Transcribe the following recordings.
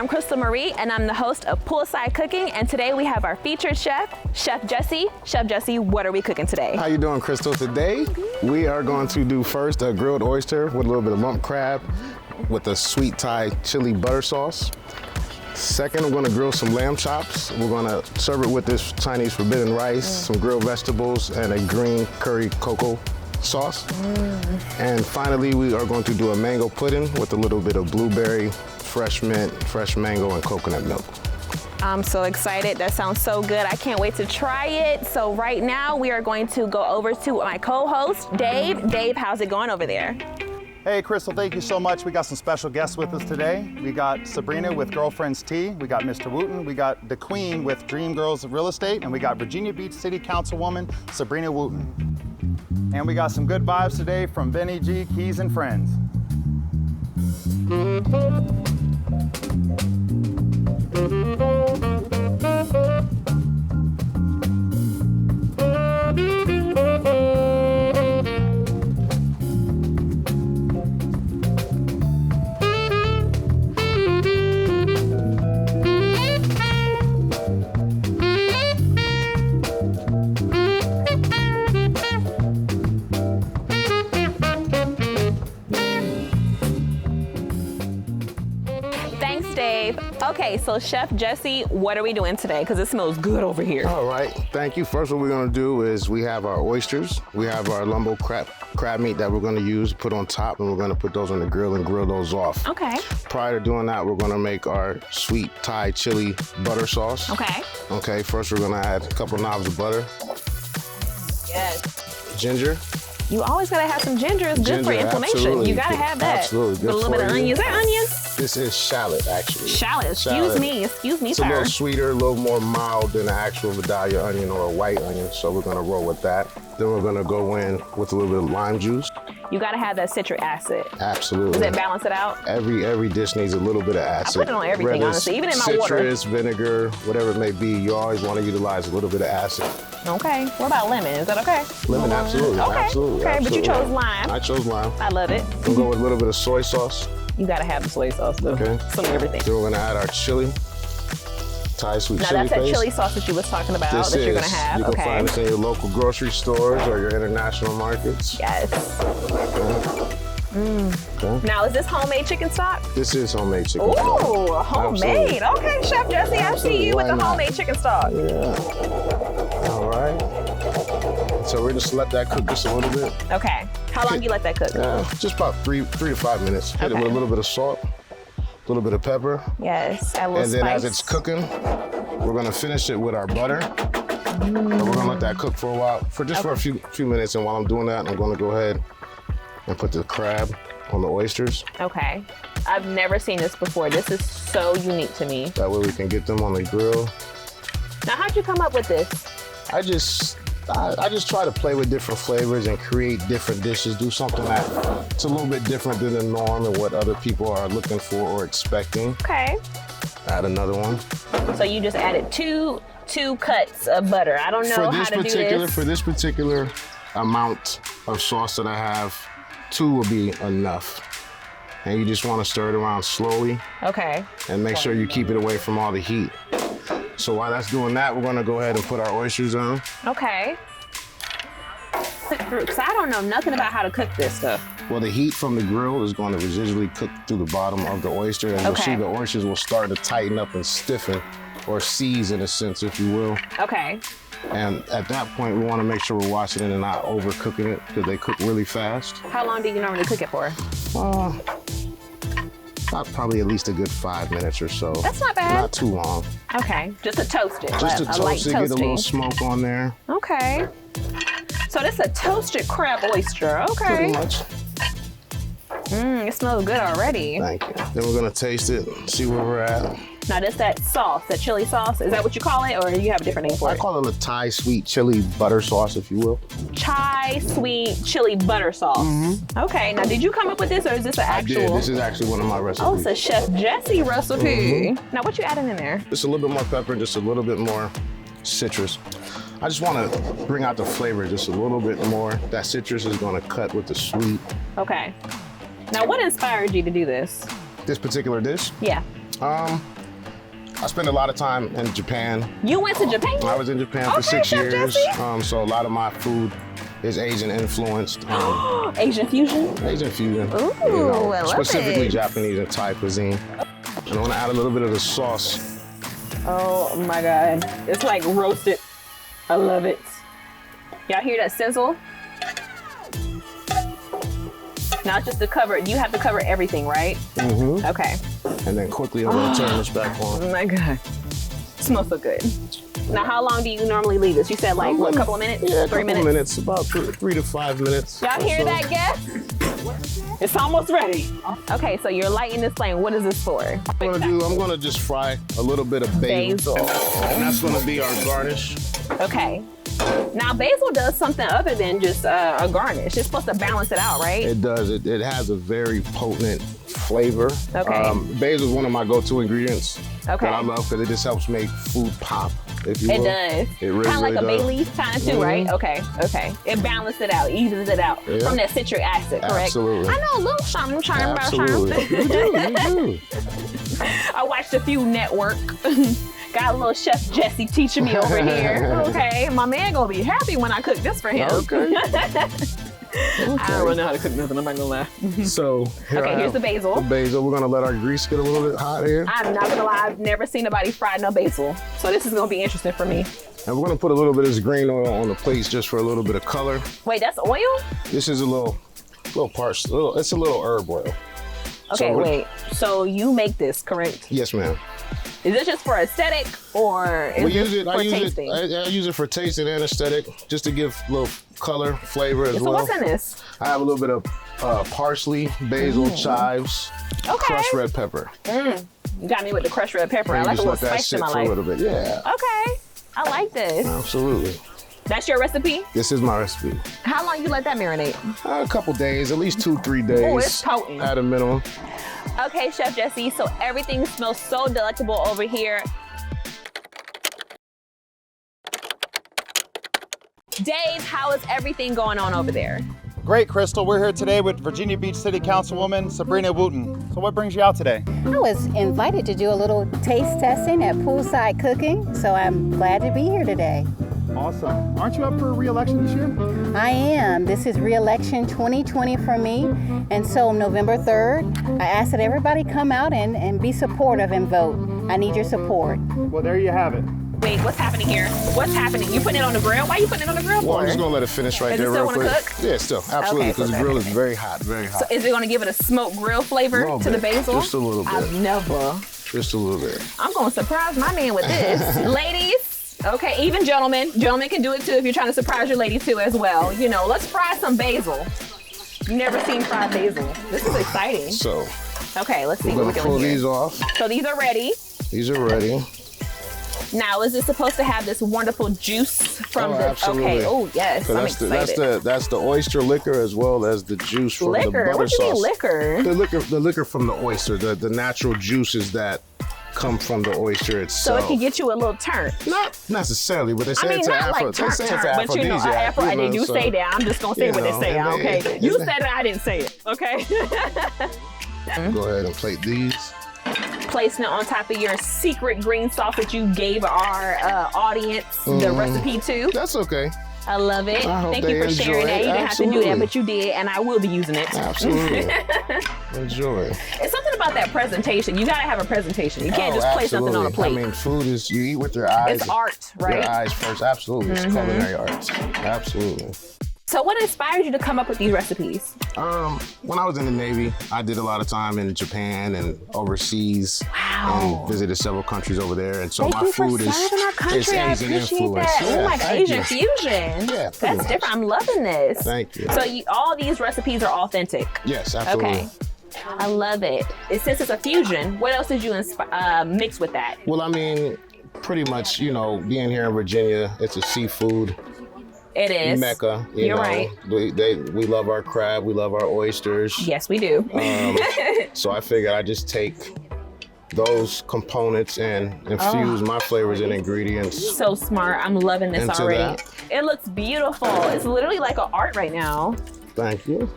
I'm Crystal Marie, and I'm the host of Poolside Cooking, and today we have our featured chef, Chef Jesse. Chef Jesse, what are we cooking today? How you doing, Crystal? Today, we are going to do first a grilled oyster with a little bit of lump crab with a sweet Thai chili butter sauce. Second, I'm gonna grill some lamb chops. We're gonna serve it with this Chinese forbidden rice, some grilled vegetables, and a green curry cocoa sauce. And finally, we are going to do a mango pudding with a little bit of blueberry, fresh mint, fresh mango, and coconut milk. I'm so excited. That sounds so good. I can't wait to try it. So right now, we are going to go over to my co-host, Dave. Dave, how's it going over there? Hey, Crystal, thank you so much. We got some special guests with us today. We got Sabrina with Girlfriends Tea. We got Mr. Wooten. We got the Queen with Dream Girls Real Estate. And we got Virginia Beach City Councilwoman, Sabrina Wooten. And we got some good vibes today from Benny G, Keys and Friends. Okay, so Chef Jesse, what are we doing today? Because it smells good over here. All right, thank you. First, what we're gonna do is we have our oysters. We have our lumbo crab meat that we're gonna use, put on top, and we're gonna put those on the grill and grill those off. Okay. Prior to doing that, we're gonna make our sweet Thai chili butter sauce. Okay. Okay, first we're gonna add a couple knobs of butter. Yes. Ginger. You always gotta have some ginger. It's good for inflammation. Absolutely. You gotta have that. Absolutely. Good With a little bit of onions. Is that onions? This is shallot, actually. Shallot. Excuse me, It's sir. a little sweeter, a little more mild than an actual Vidalia onion or a white onion, so we're gonna roll with that. Then we're gonna go in with a little bit of lime juice. You gotta have that citric acid. Absolutely. Does it balance it out? Every dish needs a little bit of acid. I put it on everything, Whether honestly, even in my citrus, water. vinegar, whatever it may be, you always wanna utilize a little bit of acid. Okay. What about lemon? Is that okay? Lemon, absolutely, Okay. absolutely. Okay, but you chose lime. I chose lime. I love it. We'll go with a little bit of soy sauce. You gotta have the soy sauce, though. Okay. Some of everything. Then we're gonna add our chili, Thai sweet Now chili that's that paste. chili sauce that you was talking about This that is. you're gonna have. You can Okay. find this in your local grocery stores or your international markets. Yes. Okay. Now, is this homemade chicken stock? This is homemade chicken Ooh, stock. homemade. Okay, Chef Jesse, I see you with the Why not? homemade chicken stock. Yeah. All right. So we're just let that cook just a little bit. Okay. How long do you let that cook? Just about three to 5 minutes. Hit it Okay. with a little bit of salt, a little bit of pepper. Yes, add a little And then spice. as it's cooking, we're gonna finish it with our butter. And we're gonna let that cook for a while, for a few minutes. And while I'm doing that, I'm gonna go ahead and put the crab on the oysters. Okay. I've never seen this before. This is so unique to me. That way we can get them on the grill. Now, how'd you come up with this? I just try to play with different flavors and create different dishes, do something that's a little bit different than the norm and what other people are looking for or expecting. Okay. Add another one. So you just added two cuts of butter. I don't know how to do this. For this particular amount of sauce that I have, 2 will be enough. And you just want to stir it around slowly Okay. and make sure you keep it away from all the heat. So while that's doing that, we're gonna go ahead and put our oysters on. Okay. Because I don't know nothing about how to cook this stuff. Well, the heat from the grill is going to residually cook through the bottom of the oyster, and you'll see the oysters will start to tighten up and stiffen, or seize in a sense, if you will. Okay. And at that point, we want to make sure we're watching it and not overcooking it because they cook really fast. How long do you normally cook it for? Probably at least a good 5 minutes or so. That's not bad. Not too long. Okay. Just to toast it. Just to a light toast it, get a little toasting. smoke on there. Okay. So this is a toasted crab oyster. Okay. Pretty much. It smells good already. Thank you. Then we're gonna taste it, see where we're at. Now this that sauce, that chili sauce. Is that what you call it, or you have a different name for I it? call it a Thai sweet chili butter sauce, if you will. Thai sweet chili butter sauce. Okay. Now did you come up with this, or is this an actual? I did. This is actually one of my recipes. Oh, it's a Chef Jesse recipe. Now what you adding in there? Just a little bit more pepper, just a little bit more citrus. I just want to bring out the flavor just a little bit more. That citrus is going to cut with the sweet. Okay. Now what inspired you to do this? This particular dish, Yeah. I spent a lot of time in Japan. You went to Japan? I was in Japan for Okay, 6 Chef years. Jesse. So a lot of my food is Asian influenced. Asian fusion? Asian fusion. Ooh, I love specifically it. Japanese and Thai cuisine. And I want to add a little bit of the sauce. Oh my God. It's like roasted. I love it. Y'all hear that sizzle? Now it's just to cover, you have to cover everything, right? Mm-hmm. Okay. And then quickly I'm gonna turn this back on. Oh my God. Smells so good. Now how long do you normally leave this? You said like, what, a couple of minutes? Yeah, 3 couple minutes? About 3 to 5 minutes. Y'all or hear so. that, guests? It's almost ready. Okay, so you're lighting this flame. What is this for? I'm gonna just fry a little bit of basil. And that's gonna be our garnish. Okay. Now basil does something other than just a garnish. It's supposed to balance it out, right? It does. It has a very potent flavor. Okay. Basil is one of my go-to ingredients Okay. that I love because it just helps make food pop, if you It will. does. It really, Kind of like really a bay does. leaf kind of too, right? Okay, okay. It balances it out, evens it out Yeah. from that citric acid, correct? Absolutely. I know a little something, charm about Absolutely. charm. You do. I watched a few network. Got a little Chef Jesse teaching me over here. Okay, my man gonna be happy when I cook this for him. Okay. I don't really know how to cook nothing, I'm not gonna lie. So here Okay, I here's have the basil. The basil. We're gonna let our grease get a little bit hot here. I'm not gonna lie, I've never seen nobody fry no basil. So this is gonna be interesting for me. And we're gonna put a little bit of this green oil on the plates just for a little bit of color. Wait, that's oil? This is a little parsley. It's a little herb oil. Okay, So wait. So you make this, correct? Yes, ma'am. Is it just for aesthetic or is We it use it. for tasting? I use it for tasting and aesthetic, just to give a little color, flavor as So well. what's in this? I have a little bit of parsley, basil, chives, Okay. crushed red pepper. You got me with the crushed red pepper. I And like a you little just let that spice in sit my for a life. little bit. Yeah, Okay, I like this. absolutely. That's your recipe? This is my recipe. How long you let that marinate? A couple days, at least 2-3 days. Oh, it's potent. At a minimum. Okay, Chef Jesse, so everything smells so delectable over here. Dave, how is everything going on over there? Great, Crystal. We're here today with Virginia Beach City Councilwoman Sabrina Wooten. So what brings you out today? I was invited to do a little taste testing at Poolside Cooking, so I'm glad to be here today. Awesome. Aren't you up for re-election this year? I am. This is re-election 2020 for me, and so November 3rd, I ask that everybody come out and be supportive and vote. I need your support. Well, there you have it. Wait, what's happening here? What's happening? You putting it on the grill? Why are you putting it on the grill Well, for? I'm just gonna let it finish right Does it there still real wanna quick. cook? Yeah, still, absolutely, Okay, so because the grill is very hot, very hot. Is it gonna give it a smoked grill flavor Little to the bit. basil? Just a little bit. I've never. Just a little bit. I'm gonna surprise my man with this. Ladies, okay, even gentlemen. Gentlemen can do it too if you're trying to surprise your ladies too as well. You know, let's fry some basil. Never seen fried basil. This is exciting. So Okay, let's see we're what gonna we're pull doing here. these off. So these are ready. These are ready. Now, is it supposed to have this wonderful juice from Oh, the? absolutely. Okay. Oh yes, 'Cause I'm that's excited. that's the oyster liquor as well as the juice from the Liquor? butter What do you mean sauce. liquor? The liquor from the oyster, the natural juices that come from the oyster So itself. it can get you a little turn. Not necessarily, but they say I mean, it's not an like turn, they say it's turn, an but you know, aphrodisiac, you they know, do so- say that. I'm just gonna say you what they know, say. and they- Okay, you said it, I didn't say it. Okay. Go ahead and plate these. Placing it on top of your secret green sauce that you gave our audience the recipe to. That's okay. I love it. I hope Thank they you for sharing enjoy that. it. You didn't have to do that, Absolutely. but you did, and I will be using it. Absolutely. Enjoy. It's something about that presentation. You gotta have a presentation. You can't Oh, just place something on a absolutely. plate. I mean, food is, you eat with your eyes. It's art, right? Your eyes first. Absolutely. It's culinary arts. Absolutely. So what inspired you to come up with these recipes? When I was in the Navy, I did a lot of time in Japan and overseas. Wow. And visited several countries over there. And so Thank my you for food is serving our country. it's I Asian appreciate influence. that. Yeah, Oh my thank Asian you. fusion. Yeah, That's pretty much. different. I'm loving this. Thank you. So all these recipes are authentic. Yes, absolutely. Okay. I love it. Since it's a fusion, what else did you mix with that? Well, I mean, pretty much, you know, being here in Virginia, it's a seafood It is. mecca. You're know. right. We love our crab, we love our oysters. Yes, we do. So I figured I'd just take those components and infuse my flavors and ingredients. So smart. I'm loving this Into already. that. It looks beautiful. It's literally like an art right now. Thank you.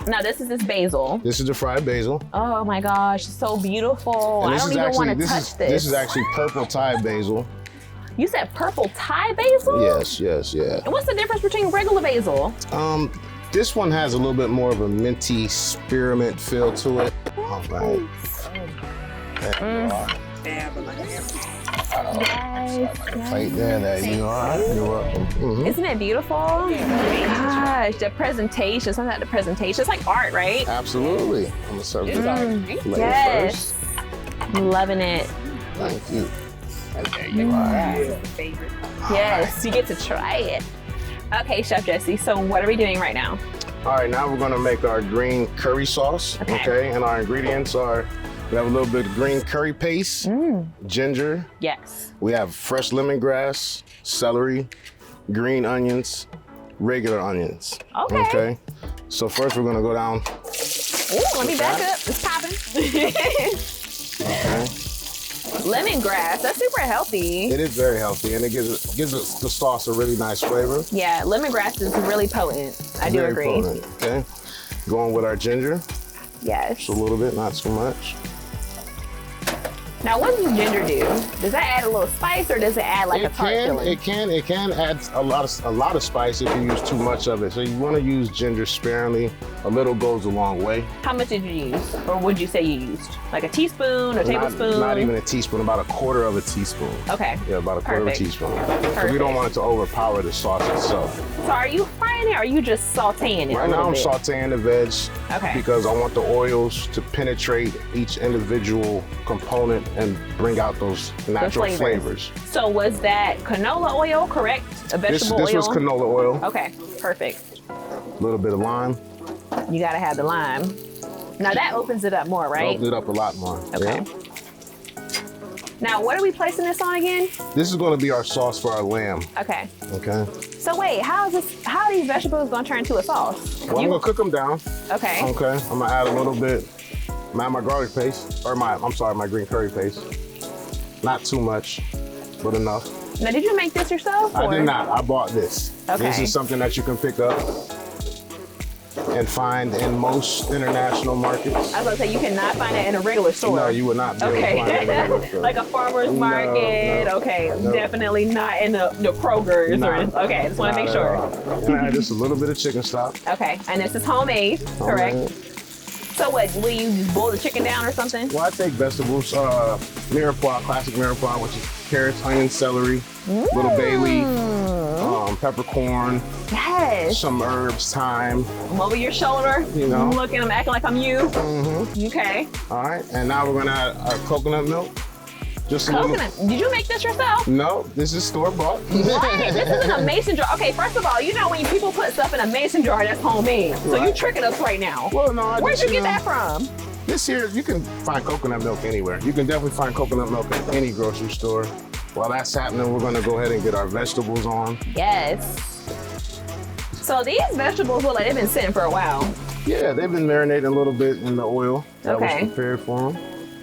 Now this is basil. This is the fried basil. Oh my gosh, so beautiful. And I this don't is even actually want to touch this. This is actually purple Thai basil. You said purple Thai basil? Yes, yeah. And what's the difference between regular basil? This one has a little bit more of a minty spearmint feel to it. All right. There you are. Right there you are. You're welcome. Mhm. Isn't it beautiful? Gosh, the presentation, something like the presentation. It's like art, right? Absolutely. I'm gonna serve this later Yes. first. Loving it. Thank you. There you are. Yes, you get to try it. Okay, Chef Jesse, so what are we doing right now? All right, now we're gonna make our green curry sauce. Okay, and our ingredients are, we have a little bit of green curry paste, ginger, Yes. we have fresh lemongrass, celery, green onions, regular onions. Okay. So first we're gonna go down. Ooh, let me back up. It's popping. Okay. Lemongrass, that's super healthy. It is very healthy, and it gives the sauce a really nice flavor. Yeah, lemongrass is really potent. I do Very agree. potent, okay. Going with our ginger, Yes. just a little bit, not too much. Now, what does ginger do? Does that add a little spice, or does it add like a tart feeling? It can add a lot of spice if you use too much of it. So you want to use ginger sparingly. A little goes a long way. How much did you use, or would you say you used? Like a teaspoon, a tablespoon? Not even a teaspoon, about a quarter of a teaspoon. Okay. Yeah, about a quarter of a Perfect. teaspoon. Because we don't want it to overpower the sauce itself. So are you frying it, or are you just sauteing it? Right a now little I'm bit? sauteing the veg Okay. because I want the oils to penetrate each individual component and bring out those natural flavors. So was that canola oil, correct? A vegetable This oil? was canola oil, Okay, perfect. a little bit of lime. You gotta have the lime. Now that opens it up more, right? Opens it up a lot more. Okay. Yeah. Now what are we placing this on again? This is going to be our sauce for our lamb. Okay. Okay. So wait, how are these vegetables gonna turn into a sauce? Well, I'm gonna cook them down. Okay. Okay. I'm gonna add a little bit. I'm gonna add my garlic paste, or my green curry paste. Not too much, but enough. Now did you make this yourself? I or- did not. I bought this. Okay. This is something that you can pick up and find in most international markets. I was gonna say you cannot find it in a regular store. No, you would not be able to find it in a regular Okay. store. Like a farmer's market. no, Okay. no. Definitely not in the Kroger's Nah. or okay, I just wanna make Not at sure. all. And I add just a little bit of chicken stock. Okay. And this is homemade, correct? Homemade. So what, will you just boil the chicken down or something? Well, I take vegetables, mirepoix, classic mirepoix, which is carrots, onions, celery, little bay leaf, peppercorn, Yes. some herbs, thyme. I'm over your shoulder. You know. Looking, I'm acting like I'm you. Okay. All right, and now we're gonna add our coconut milk. Just a Coconut. Did you make this yourself? little. No, this is store bought. What? This is in a mason jar. Okay, first of all, you know when people put stuff in a mason jar, that's homemade. So Right. you tricking us right now. Well, no, I Where'd just, you get know, that from? This here, you can find coconut milk anywhere. You can definitely find coconut milk in any grocery store. While that's happening, we're gonna go ahead and get our vegetables on. Yes. So these vegetables look like they've been sitting for a while. Yeah, they've been marinating a little bit in the oil that Okay. was prepared for them.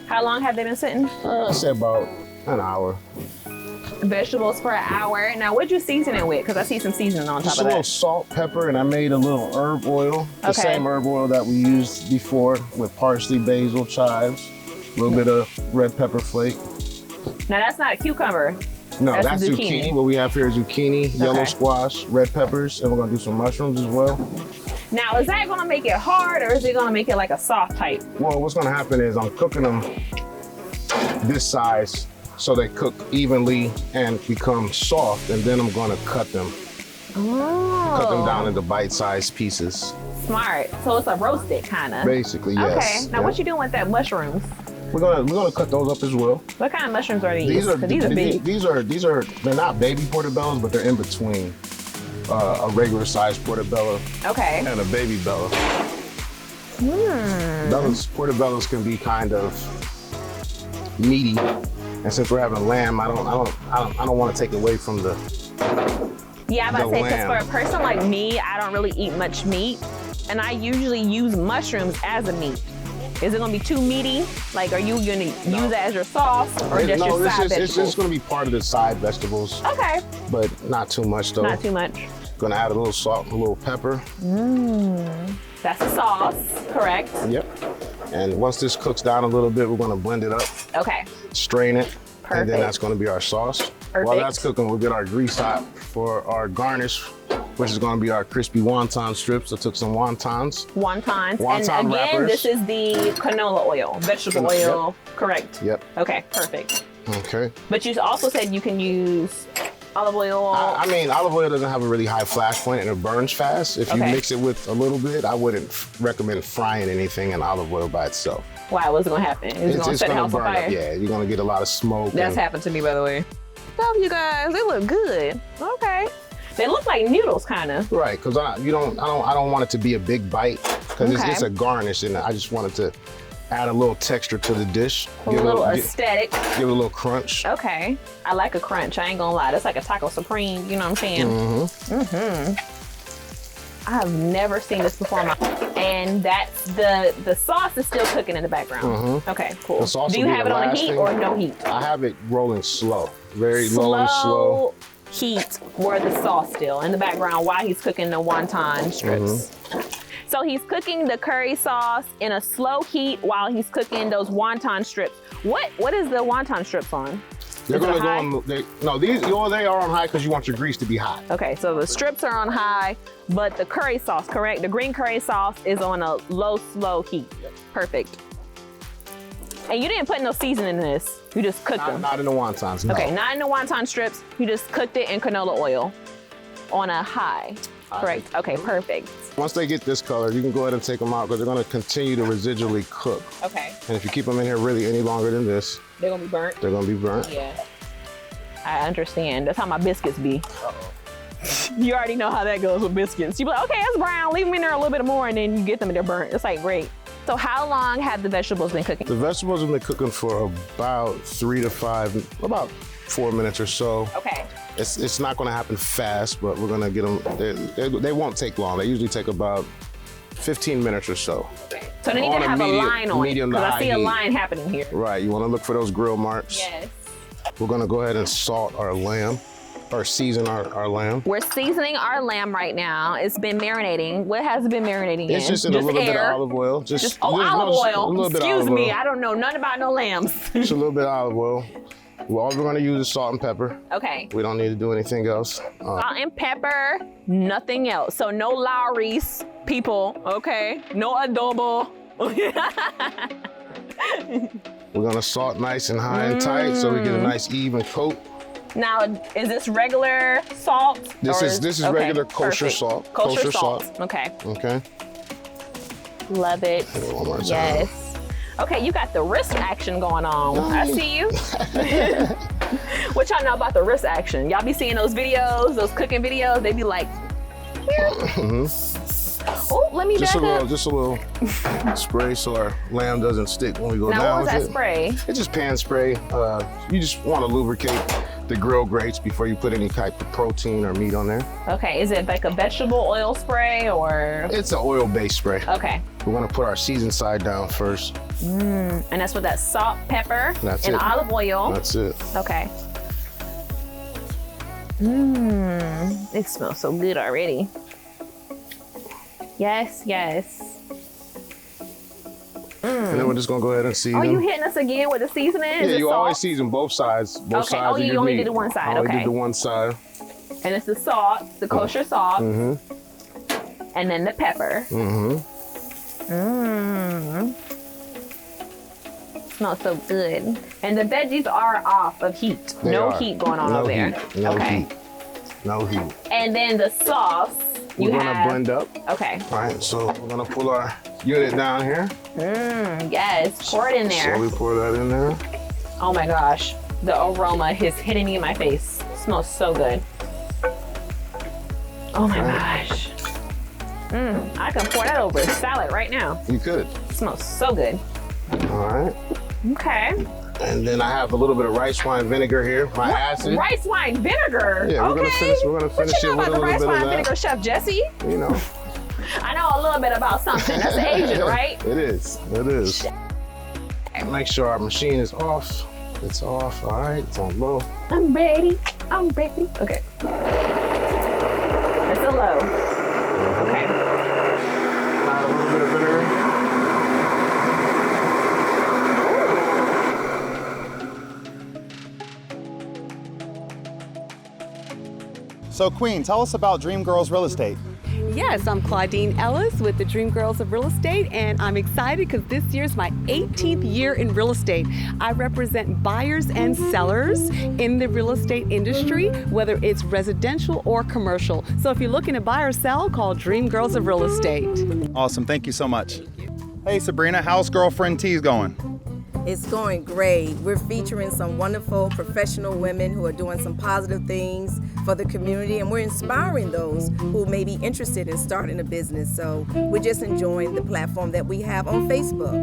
How long have they been sitting? I say about an hour. Vegetables for an hour. Now, what'd you season it with? Because I see some seasoning on top Just a of little that. salt, pepper, and I made a little herb oil. The Okay. same herb oil that we used before with parsley, basil, chives, a little bit of red pepper flake. Now, that's not a cucumber. No, That's that's zucchini. zucchini. What we have here is zucchini, yellow Okay. squash, red peppers, and we're gonna do some mushrooms as well. Now, is that gonna make it hard, or is it gonna make it like a soft type? Well, what's gonna happen is I'm cooking them this size so they cook evenly and become soft, and then I'm gonna cut them Oh, down into bite-sized pieces. smart. So it's a roasted kind of. Basically, yes. Okay. Now, Yeah. what you doing with that mushrooms? We're gonna cut those up as well. What kind of mushrooms are these? These are 'Cause these are big. these are they're not baby portobellos, but they're in between a regular sized portobello Okay. and a baby bella. Portobellos can be kind of meaty, and since we're having lamb, I don't want to take away from the. Yeah, I'm about to the say, because lamb. for a person like me, I don't really eat much meat, and I usually use mushrooms as a meat. Is it gonna be too meaty? Like, are you gonna use it as your sauce or just no, your side it's vegetables? just gonna be part of the side vegetables, Okay, but not too much though. not too much. Gonna add a little salt, a little pepper. That's the sauce, correct? Yep. And once this cooks down a little bit, we're gonna blend it up, Okay. strain it, and Perfect. then that's gonna be our sauce. While Perfect. that's cooking, we'll get our grease hot for our garnish, which is gonna be our crispy wonton strips. I took some wontons. Wontons. Wonton And again, wrappers. this is the canola oil, vegetable oil, correct? Yep. Okay, perfect. Okay. But you also said you can use olive oil. I mean, olive oil doesn't have a really high flash point and it burns fast. If you Okay. mix it with a little bit, I wouldn't recommend frying anything in olive oil by itself. Why? What's gonna happen? It's gonna set the house on burn fire. up. Yeah, you're gonna get a lot of smoke. That's and- happened to me, by the way. Oh, you guys, they look good. Okay. They look like noodles, kind of. Right, because I don't want it to be a big bite because Okay. it's a garnish and I just wanted to add a little texture to the dish. A little aesthetic. give it a little crunch. Okay. I like a crunch. I ain't gonna lie. That's like a taco supreme. You know what I'm saying? Mm-hmm. I've never seen this before. And that's the sauce is still cooking in the background. Okay, cool. The sauce Do you will be have the it on a last heat thing. or no heat? I have it rolling slow, very low and slow. Heat where the sauce still in the background while he's cooking the wonton strips. So he's cooking the curry sauce in a slow heat while he's cooking those wonton strips. What is the wonton strips on? They're Is it gonna go high? on. They are on high because you want your grease to be hot. Okay, so the strips are on high, but the curry sauce, correct? The green curry sauce is on a low, slow heat. Perfect. And you didn't put no seasoning in this. You just cooked them. Not in the wontons. No. Okay, not in the wonton strips. You just cooked it in canola oil on a high. Correct. Okay, perfect. Once they get this color, you can go ahead and take them out because they're gonna continue to residually cook. Okay, And if you keep them in here really any longer than this, they're gonna be burnt. they're gonna be burnt. Yeah. I understand. That's how my biscuits be. You already know how that goes with biscuits. You be like, okay, it's brown. Leave them in there a little bit more, and then you get them and they're burnt. It's like, great. So how long have the vegetables been cooking? The vegetables have been cooking for about 4 minutes or so. Okay. It's not gonna happen fast, but we're gonna get them, they won't take long. They usually take about 15 minutes or so. So they need On to a have a medium- line on it, medium to because I high see a heat. line happening here. Right, you wanna look for those grill marks. Yes. We're gonna go ahead and salt our lamb, or season our lamb. We're seasoning our lamb right now. It's been marinating. What has it been marinating in? It's just in a little bit of olive oil. Just a olive oil. little bit of Excuse olive me, oil. I don't know nothing about no lambs. Just a little bit of olive oil. Well, all we're gonna use is salt and pepper. Okay. We don't need to do anything else. Salt and pepper, nothing else. So no Lawry's, people, okay? No adobo. We're gonna salt nice and high and tight so we get a nice even coat. Now, is this regular salt? This or is okay, regular kosher perfect. salt. Kosher salt. Okay. Okay. Love it. One more time. Yes. Okay, you got the wrist action going on. I see you. What y'all know about the wrist action? Y'all be seeing those videos, those cooking videos. They be like, oh, let me Just back up. a little spray so our lamb doesn't stick when we go Now, down what was with that it. spray? It's just pan spray. You just want to lubricate the grill grates before you put any type of protein or meat on there. Okay, is it like a vegetable oil spray or? It's an oil-based spray. Okay, We're gonna put our seasoned side down first. and that's with that salt, pepper, That's and it. olive oil. That's it. Okay. It smells so good already. Yes, yes. And then we're just gonna go ahead and season. Are you hitting us again with the seasoning? Is Yeah, it you salt? always season both sides. Both Okay. sides Oh, of you your only meat. did the one side, I only okay. did the one side. And it's the salt, the kosher salt, and then the pepper. Smells so good. And the veggies are off of heat. They No are. heat going on No over there. heat. No okay. heat. No heat. And then the sauce, We're you gonna have. blend up. Okay. All right, so we're gonna pull our unit down here. Yes, pour it in there. So we pour that in there. Oh my gosh, the aroma is hitting me in my face. It smells so good. Oh my gosh. I can pour that over a salad right now. You could. It smells so good. All right. Okay. And then I have a little bit of rice wine vinegar here, my acid. Rice wine vinegar. Yeah, we're okay. gonna finish. We're gonna What finish you it know with about a the little rice bit wine of vinegar, that. Chef Jesse? You know. I know a little bit about something. That's Asian, right? It is. It is. Make sure our machine is off. It's off. All right. It's on low. I'm ready. I'm ready. Okay. It's a or low? Okay. Add a little bit of vinegar. So Queen, tell us about Dream Girls Real Estate. Yes, I'm Claudine Ellis with the Dream Girls of Real Estate, and I'm excited because this year's my 18th year in real estate. I represent buyers and sellers in the real estate industry, whether it's residential or commercial. So if you're looking to buy or sell, call Dream Girls of Real Estate. Awesome, thank you so much. Hey Sabrina, how's Girlfriend Tea's going? It's going great. We're featuring some wonderful professional women who are doing some positive things for the community, and we're inspiring those who may be interested in starting a business. So we're just enjoying the platform that we have on Facebook.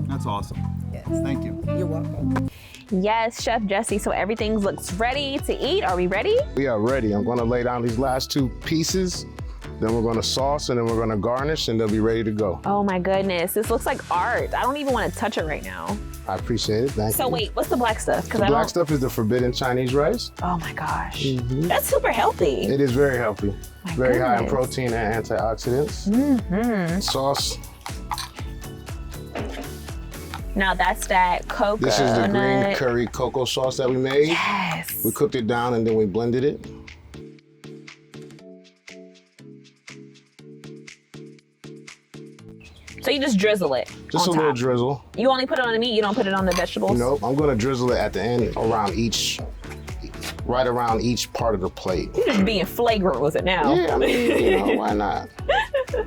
That's awesome. Yes. Thank you. You're welcome. Yes, Chef Jesse, so everything looks ready to eat. Are we ready? We are ready. I'm gonna lay down these last 2 pieces, then we're gonna sauce, and then we're gonna garnish, and they'll be ready to go. Oh my goodness, this looks like art. I don't even want to touch it right now. I appreciate it, thank you. So wait, what's the black stuff? The black stuff is the forbidden Chinese rice. Oh my gosh, that's super healthy. It is very healthy. My Very high in goodness. protein and antioxidants. Sauce. Now that's that coconut. This is the green curry cocoa sauce that we made. Yes. We cooked it down and then we blended it. So you just drizzle it. Just a on little top. drizzle. You only put it on the meat. You don't put it on the vegetables. Nope, I'm gonna drizzle it at the end right around each part of the plate. You're just being flagrant with it now. Yeah, I mean, why not? A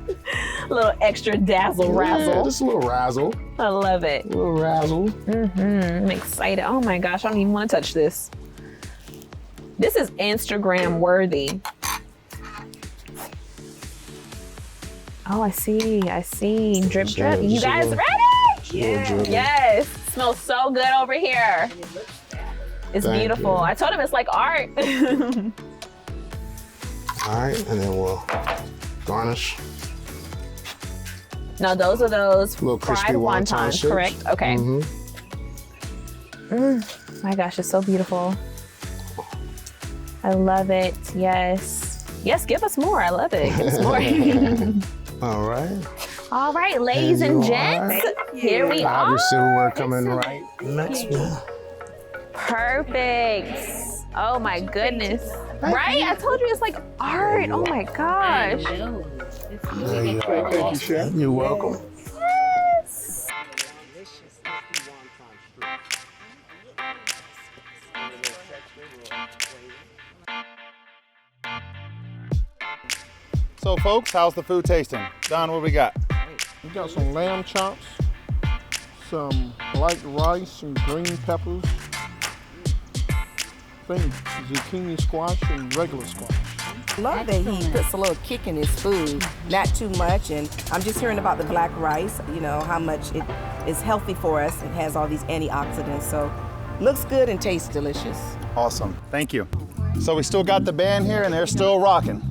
little extra dazzle razzle. Yeah, just a little razzle, I love it. a little razzle. I'm excited. Oh my gosh, I don't even want to touch this. This is Instagram worthy. Oh, I see. Drip, drip. You Just a guys little- ready? little dribble. Yes. Smells so good over here. It's Thank beautiful. you. I told him it's like art. All right, and then we'll garnish. Now those are those Little crispy fried wonton wontons, chips. correct? Okay. My gosh, it's so beautiful. I love it. Yes. Yes, give us more. I love it. Give us more. All right. All right, ladies and you gents, here we are. Obviously, we're coming right next. Perfect. Oh my goodness. Right? I told you it's like art. Oh my gosh. There you are. Thank you, Chef. You're welcome. So folks, how's the food tasting? Don, what we got? We got some lamb chops, some black rice, some green peppers, I think zucchini squash and regular squash. Love that he puts a little kick in his food, not too much. And I'm just hearing about the black rice, you know, how much it is healthy for us. It has all these antioxidants. So looks good and tastes delicious. Awesome, thank you. So we still got the band here and they're still rocking.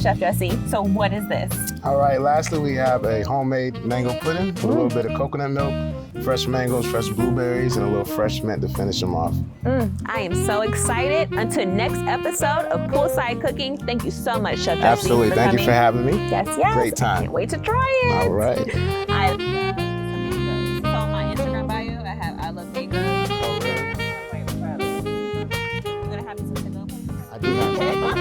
Chef Jesse. So what is this? All right, lastly, we have a homemade mango pudding with a little bit of coconut milk, fresh mangoes, fresh blueberries, and a little fresh mint to finish them off. I am so excited. Until next episode of Poolside Cooking, thank you so much, Chef Jesse. Absolutely. Thank you for having me. Yes. Great time. Can't wait to try it. All right. I love mangoes. So on my Instagram bio, I have I love mangoes. You're gonna have me some to go. I do have